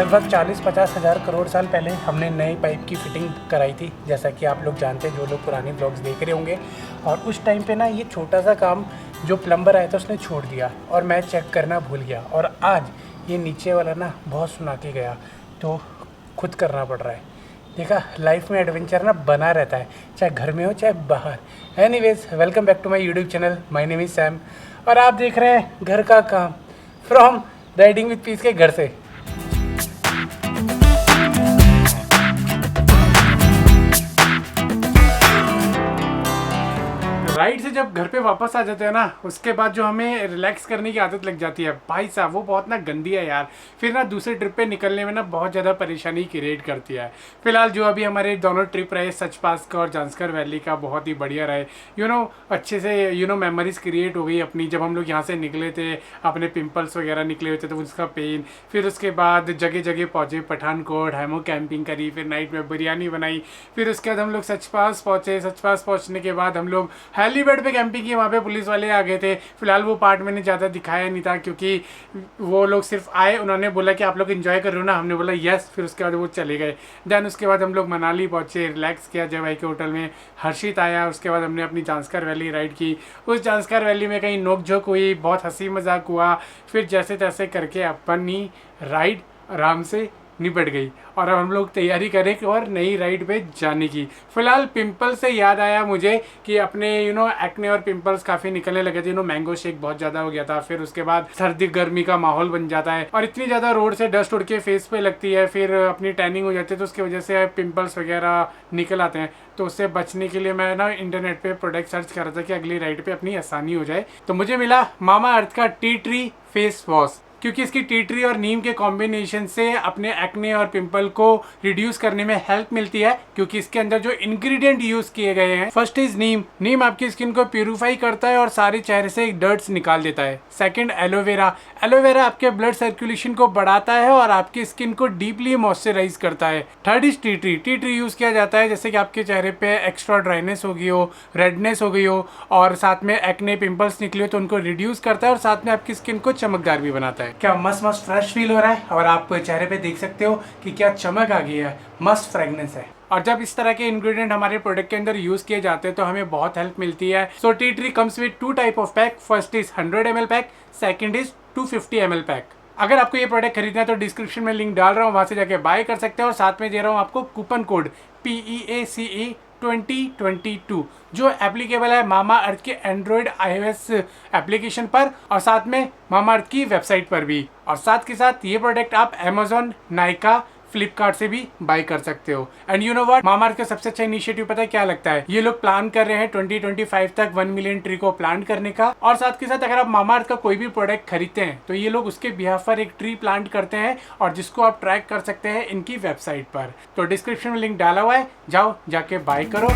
लगभग 40-50 हज़ार करोड़ साल पहले हमने नई पाइप की फिटिंग कराई थी, जैसा कि आप लोग जानते हैं, जो लोग पुराने ब्लॉग्स देख रहे होंगे। और उस टाइम पे ना ये छोटा सा काम जो प्लम्बर आया था उसने छोड़ दिया और मैं चेक करना भूल गया, और आज ये नीचे वाला ना बहुत सुना के गया, तो खुद करना पड़ रहा है। देखा, लाइफ में एडवेंचर ना बना रहता है, चाहे घर में हो चाहे बाहर। Anyways, welcome back to my YouTube channel. My name is Sam और आप देख रहे हैं घर का काम फ्रॉम राइडिंग विद पीस के घर से। राइड से जब घर पे वापस आ जाते हैं ना, उसके बाद जो हमें रिलैक्स करने की आदत लग जाती है, भाई साहब वो बहुत ना गंदी है यार। फिर ना दूसरे ट्रिप पे निकलने में ना बहुत ज़्यादा परेशानी क्रिएट करती है। फिलहाल जो अभी हमारे दोनों ट्रिप रहे, सच पास का और जांस्कर वैली का, बहुत ही बढ़िया रहे। अच्छे से मेमोरीज क्रिएट हो गई अपनी। जब हम लोग यहाँ से निकले थे, अपने पिंपल्स वगैरह निकले हुए थे तो उसका पेन, फिर उसके बाद जगह जगह पहुँचे, पठानकोट हैमो कैंपिंग करी, फिर नाइट में बिरयानी बनाई, फिर उसके बाद हम लोग सच पास पहुँचे। सच पास पहुँचने के बाद हम लोग हेलीपैड पे कैंपिंग की, वहाँ पे पुलिस वाले आ गए थे। फिलहाल वो पार्ट मैंने ज़्यादा दिखाया नहीं था, क्योंकि वो लोग सिर्फ आए, उन्होंने बोला कि आप लोग एंजॉय कर रहे हो ना, हमने बोला यस, फिर उसके बाद वो चले गए। देन उसके बाद हम लोग मनाली पहुँचे, रिलैक्स किया जय भाई के होटल में। हर्षित आया, उसके बाद हमने अपनी जांस्कर वैली राइड की। उस जांस्कर वैली में कहीं नोक झोंक हुई, बहुत हंसी मजाक हुआ, फिर जैसे तैसे करके अपनी राइड आराम से निपट गई। और अब हम लोग तैयारी करें और नई राइड पे जाने की। फिलहाल पिंपल से याद आया मुझे कि अपने एक्ने और पिंपल्स काफ़ी निकलने लगे थे। मैंगो शेक बहुत ज़्यादा हो गया था, फिर उसके बाद सर्दी गर्मी का माहौल बन जाता है और इतनी ज़्यादा रोड से डस्ट उड़ के फेस पे लगती है, फिर अपनी टैनिंग हो जाती है, तो उसकी वजह से पिंपल्स वगैरह निकल आते हैं। तो उससे बचने के लिए मैं ना इंटरनेट पे प्रोडक्ट सर्च कर रहा था कि अगली राइड पे अपनी आसानी हो जाए, तो मुझे मिला मामा अर्थ का टी ट्री फेस वॉश, क्योंकि इसकी टी ट्री और नीम के कॉम्बिनेशन से अपने एक्ने और पिंपल को रिड्यूस करने में हेल्प मिलती है। क्योंकि इसके अंदर जो इंग्रेडिएंट यूज किए गए हैं, फर्स्ट इज नीम। नीम आपकी स्किन को प्यूरिफाई करता है और सारे चेहरे से डर्ट्स निकाल देता है। Second, aloe vera. एलोवेरा आपके ब्लड सर्कुलेशन को बढ़ाता है और आपकी स्किन को डीपली मॉइस्चराइज करता है। Third is tea tree. Tea tree use किया जाता है जैसे कि आपके चेहरे पे एक्स्ट्रा ड्राइनेस हो गई हो, रेडनेस हो गई हो और साथ में एक्ने पिंपल्स निकले हो, तो उनको रिड्यूस करता है और साथ में आपकी स्किन को चमकदार भी बनाता है। क्या मस्त मस्त फ्रेश फील हो रहा है, और आप चेहरे पे देख सकते हो कि क्या चमक आ गई है, मस्त फ्रेगनेंस है। और जब इस तरह के इंग्रेडिएंट हमारे प्रोडक्ट के अंदर यूज किए जाते हैं तो हमें बहुत हेल्प मिलती है। So tea tree comes with 2 type of pack. First is 100 ml pack, second is 250 ml pack. अगर आपको ये प्रोडक्ट खरीदना है तो डिस्क्रिप्शन में लिंक डाल रहा हूँ, वहां से जाके बाय कर सकते हैं। और साथ में दे रहा हूँ आपको कूपन कोड PEACE 2022 जो एप्लीकेबल है मामा अर्थ के एंड्रॉयड iOS एप्लीकेशन पर और साथ में मामा अर्थ की वेबसाइट पर भी। और साथ के साथ ये प्रोडक्ट आप Amazon, नाइका, फ्लिपकार्ट से भी बाय कर सकते हो। एंड यू नो व्हाट, मामा अर्थ का सबसे अच्छा इनिशिएटिव पता है क्या लगता है? ये लोग प्लान कर रहे हैं 2025 तक 1 मिलियन ट्री को प्लांट करने का। और साथ के साथ अगर आप मामा अर्थ का कोई भी प्रोडक्ट खरीदते हैं तो ये लोग उसके बिहाफ पर एक ट्री प्लांट करते हैं, और जिसको आप ट्रैक कर सकते हैं इनकी वेबसाइट पर। तो डिस्क्रिप्शन में लिंक डाला हुआ है, जाओ जाके बाय करो।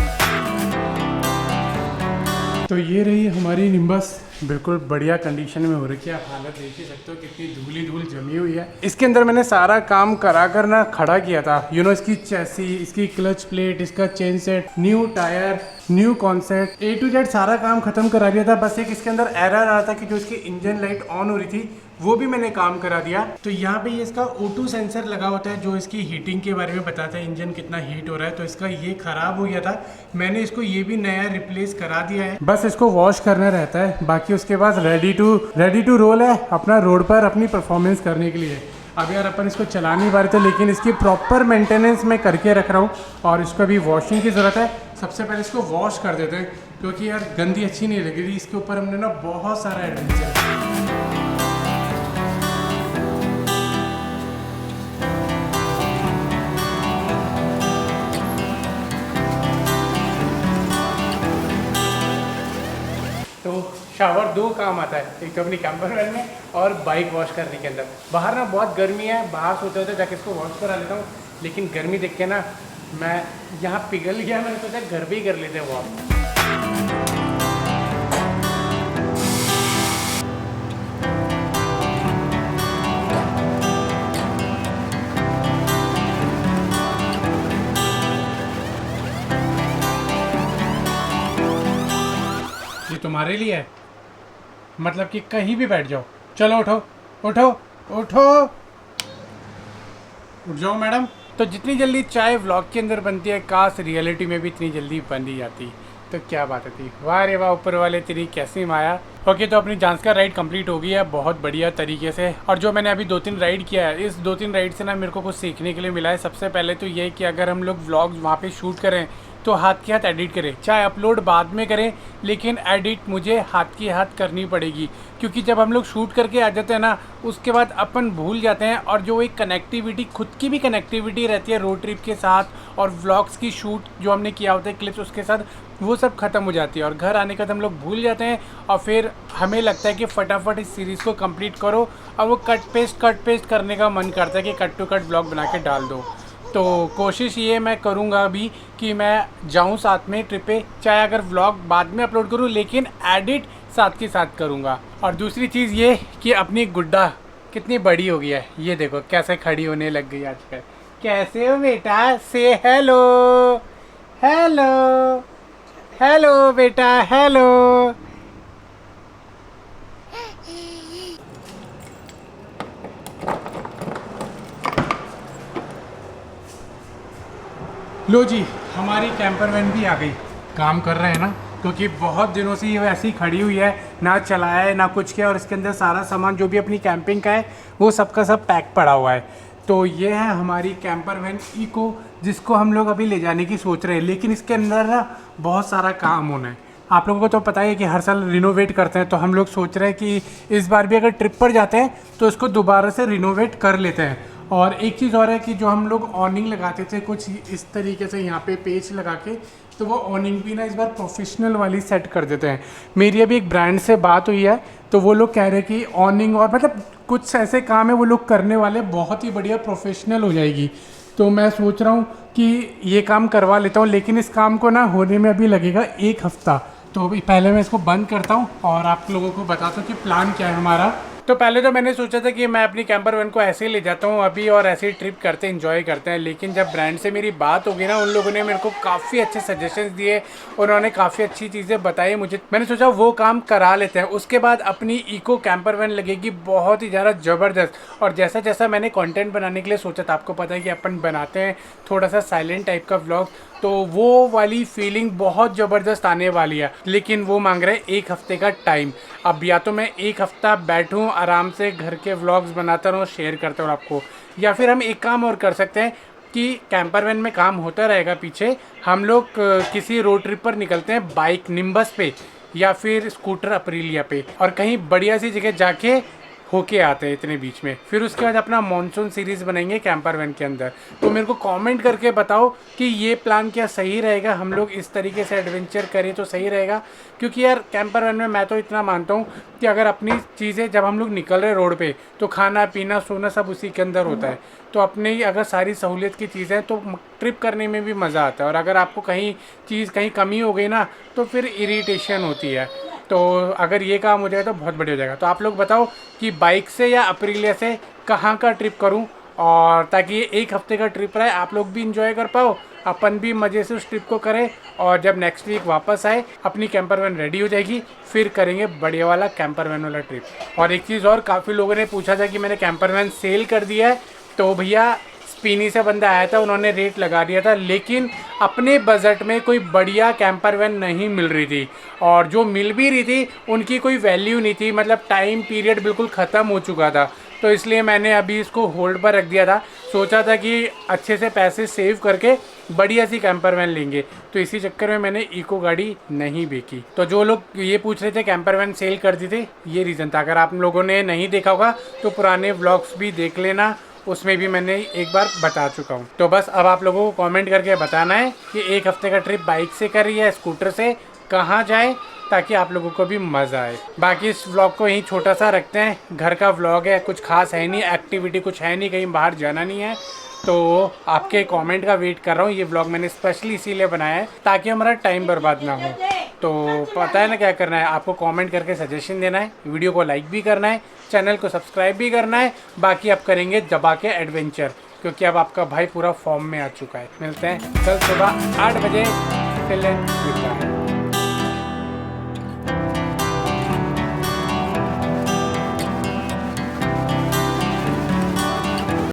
तो ये रही हमारी निम्बस, बिल्कुल बढ़िया कंडीशन में हो रखी है। आप हालत देख ही सकते हो कितनी धूल धूल जमी हुई है। इसके अंदर मैंने सारा काम करा कर ना खड़ा किया था। इसकी चैसी, इसकी क्लच प्लेट, इसका chain set, new tyre, new concept, A to Z सारा काम खत्म करा दिया था। बस एक इसके अंदर एरर आ रहा था कि जो इसकी इंजन लाइट ऑन हो रही थी वो भी मैंने काम करा दिया। तो यहाँ पे ये इसका O2 सेंसर लगा होता है जो इसकी हीटिंग के बारे में बताता है, इंजन कितना हीट हो रहा है। तो इसका ये खराब हो गया था, मैंने इसको ये भी नया रिप्लेस करा दिया है। बस इसको वॉश करना रहता है, बाकी उसके बाद रेडी टू रोल है अपना रोड पर अपनी परफॉर्मेंस करने के लिए। अब यार अपन इसको चला नहीं पा रहे थे, लेकिन इसकी प्रॉपर मेंटेनेंस मैं करके रख रहा हूँ और इसको अभी वॉशिंग की ज़रूरत है। सबसे पहले इसको वॉश कर देते हैं, क्योंकि यार गंदी अच्छी नहीं लग रही। इसके ऊपर हमने ना बहुत सारा एडवेंचर। तो शावर 2 काम आता है, एक तो अपनी कैंपर वैन में और बाइक वॉश करने के अंदर। बाहर ना बहुत गर्मी है, बाहर सोचा होता जाके इसको वॉश करा लेता हूँ, लेकिन गर्मी देख के ना मैं यहाँ पिघल गया। मैंने सोचा घर पे ही कर लेते हैं वॉश। ये तुम्हारे लिए है, मतलब कि कहीं भी बैठ जाओ। चलो उठो उठो उठो। उठ जाओ मैडम। तो जितनी जल्दी चाय व्लॉग के अंदर बनती है, काश रियलिटी में भी इतनी जल्दी बन ही जाती तो क्या बात थी। वाह रे वाह, ऊपर वाले तेरी कैसी माया। ओके, तो अपनी जांस्कर राइड कंप्लीट हो गई है बहुत बढ़िया तरीके से। और जो मैंने अभी 2-3 राइड किया है, इस 2-3 राइड से ना मेरे को कुछ सीखने के लिए मिला है। सबसे पहले तो ये कि अगर हम लोग व्लॉग वहाँ पे शूट करें तो हाथ के हाथ एडिट करें, चाहे अपलोड बाद में करें, लेकिन एडिट मुझे हाथ के हाथ करनी पड़ेगी। क्योंकि जब हम लोग शूट करके आ जाते हैं ना, उसके बाद अपन भूल जाते हैं, और जो एक कनेक्टिविटी, खुद की भी कनेक्टिविटी रहती है रोड ट्रिप के साथ और व्लॉग्स की शूट जो हमने किया होता है क्लिप्स, उसके साथ वो सब ख़त्म हो जाती है। और घर आने का हम लोग भूल जाते हैं, और फिर हमें लगता है कि फटाफट इस सीरीज़ को कंप्लीट करो, और वो कट पेस्ट करने का मन करता है कि कट टू कट ब्लॉग बना के डाल दो। तो कोशिश ये मैं करूँगा अभी कि मैं जाऊँ साथ में ट्रिप पे, चाहे अगर व्लॉग बाद में अपलोड करूँ, लेकिन एडिट साथ के साथ करूँगा। और दूसरी चीज़ ये कि अपनी गुड्डा कितनी बड़ी हो गई है, ये देखो कैसे खड़ी होने लग गई आजकल। कैसे हो बेटा, से हेलो। हेलो हेलो बेटा, हेलो। लो जी, हमारी कैंपर वैन भी आ गई। काम कर रहे हैं ना, क्योंकि बहुत दिनों से ये वैसे ही खड़ी हुई है, ना चलाया है ना कुछ किया, और इसके अंदर सारा सामान जो भी अपनी कैंपिंग का है वो सबका सब पैक पड़ा हुआ है। तो ये है हमारी कैंपर वैन इको, जिसको हम लोग अभी ले जाने की सोच रहे हैं, लेकिन इसके अंदर ना बहुत सारा काम होना है। आप लोगों को तो पता है कि हर साल रिनोवेट करते हैं, तो हम लोग सोच रहे हैं कि इस बार भी अगर ट्रिप पर जाते हैं तो इसको दोबारा से रिनोवेट कर लेते हैं। और एक चीज़ और है कि जो हम लोग ऑर्निंग लगाते थे कुछ इस तरीके से यहाँ पे पेच लगा के, तो वो ऑर्निंग भी ना इस बार प्रोफेशनल वाली सेट कर देते हैं। मेरी अभी एक ब्रांड से बात हुई है, तो वो लोग कह रहे हैं कि ऑर्निंग और मतलब कुछ ऐसे काम है वो लोग करने वाले, बहुत ही बढ़िया प्रोफेशनल हो जाएगी। तो मैं सोच रहा हूँ कि ये काम करवा लेता हूँ, लेकिन इस काम को ना होने में अभी लगेगा 1 हफ्ता। तो अभी पहले मैं इसको बंद करता हूँ और आप लोगों को बताता हूँ कि प्लान क्या है हमारा। तो पहले तो मैंने सोचा था कि मैं अपनी कैंपर वैन को ऐसे ही ले जाता हूँ अभी, और ऐसे ही ट्रिप करते एंजॉय करते हैं। लेकिन जब ब्रांड से मेरी बात होगी ना, उन लोगों ने मेरे को काफ़ी अच्छे सजेशंस दिए, उन्होंने काफ़ी अच्छी चीज़ें बताई मुझे। मैंने सोचा वो काम करा लेते हैं, उसके बाद अपनी इको कैंपर वैन लगेगी बहुत ही ज़्यादा ज़बरदस्त। और जैसा जैसा मैंने कंटेंट बनाने के लिए सोचा था, आपको पता है कि अपन बनाते हैं थोड़ा सा साइलेंट टाइप का व्लॉग, तो वो वाली फीलिंग बहुत ज़बरदस्त आने वाली है। लेकिन वो मांग रहे 1 हफ्ते का टाइम। अब या तो मैं 1 हफ्ता बैठूं आराम से घर के व्लॉग्स बनाता रहूँ, शेयर करता रहूँ आपको, या फिर हम एक काम और कर सकते हैं कि कैंपर वैन में काम होता रहेगा पीछे, हम लोग किसी रोड ट्रिप पर निकलते हैं बाइक निम्बस पे या फिर स्कूटर अप्रीलिया पे, और कहीं बढ़िया सी जगह जाके होके आते हैं इतने बीच में। फिर उसके बाद अपना मॉनसून सीरीज़ बनाएंगे कैंपर वैन के अंदर। तो मेरे को कमेंट करके बताओ कि ये प्लान क्या सही रहेगा, हम लोग इस तरीके से एडवेंचर करें तो सही रहेगा। क्योंकि यार कैंपर वैन में मैं तो इतना मानता हूँ कि अगर अपनी चीज़ें, जब हम लोग निकल रहे रोड पे, तो खाना पीना सोना सब उसी के अंदर होता है। तो अपने अगर सारी सहूलियत की चीज़ें तो ट्रिप करने में भी मज़ा आता है। और अगर आपको कहीं कमी हो गई ना, तो फिर इरिटेशन होती है। तो अगर ये काम हो जाएगा तो बहुत बढ़िया हो जाएगा। तो आप लोग बताओ कि बाइक से या अप्रीलिया से कहाँ का ट्रिप करूँ, और ताकि ये 1 हफ्ते का ट्रिप रहे, आप लोग भी इंजॉय कर पाओ, अपन भी मज़े से उस ट्रिप को करें। और जब नेक्स्ट वीक वापस आए, अपनी कैंपर वैन रेडी हो जाएगी, फिर करेंगे बढ़िया वाला कैंपर वैन वाला ट्रिप। और एक चीज़ और, काफ़ी लोगों ने पूछा था कि मैंने कैंपर वैन सेल कर दिया है, तो भैया स्पीनी से बंदा आया था, उन्होंने रेट लगा दिया था, लेकिन अपने बजट में कोई बढ़िया कैंपर वैन नहीं मिल रही थी, और जो मिल भी रही थी उनकी कोई वैल्यू नहीं थी, मतलब टाइम पीरियड बिल्कुल ख़त्म हो चुका था। तो इसलिए मैंने अभी इसको होल्ड पर रख दिया था। सोचा था कि अच्छे से पैसे सेव करके बढ़िया सी कैंपर वैन लेंगे, तो इसी चक्कर में मैंने इको गाड़ी नहीं बेची। तो जो लोग ये पूछ रहे थे कैंपर वैन सेल कर दी थी, ये रीज़न था। अगर आप लोगों ने नहीं देखा होगा तो पुराने व्लॉग्स भी देख लेना, उसमें भी मैंने एक बार बता चुका हूँ। तो बस अब आप लोगों को कमेंट करके बताना है कि 1 हफ्ते का ट्रिप बाइक से करिए या स्कूटर से, कहाँ जाए, ताकि आप लोगों को भी मज़ा आए। बाकी इस व्लॉग को यहीं छोटा सा रखते हैं, घर का व्लॉग है, कुछ खास है नहीं, एक्टिविटी कुछ है नहीं, कहीं बाहर जाना नहीं है। तो आपके कमेंट का वेट कर रहा हूँ। ये व्लॉग मैंने स्पेशली इसीलिए बनाया है ताकि हमारा टाइम बर्बाद ना हो। तो पता है ना क्या करना है, आपको कमेंट करके सजेशन देना है, वीडियो को लाइक भी करना है, चैनल को सब्सक्राइब भी करना है। बाकी अब करेंगे दबा के एडवेंचर, क्योंकि अब आपका भाई पूरा फॉर्म में आ चुका है। मिलते हैं कल सुबह 8 बजे।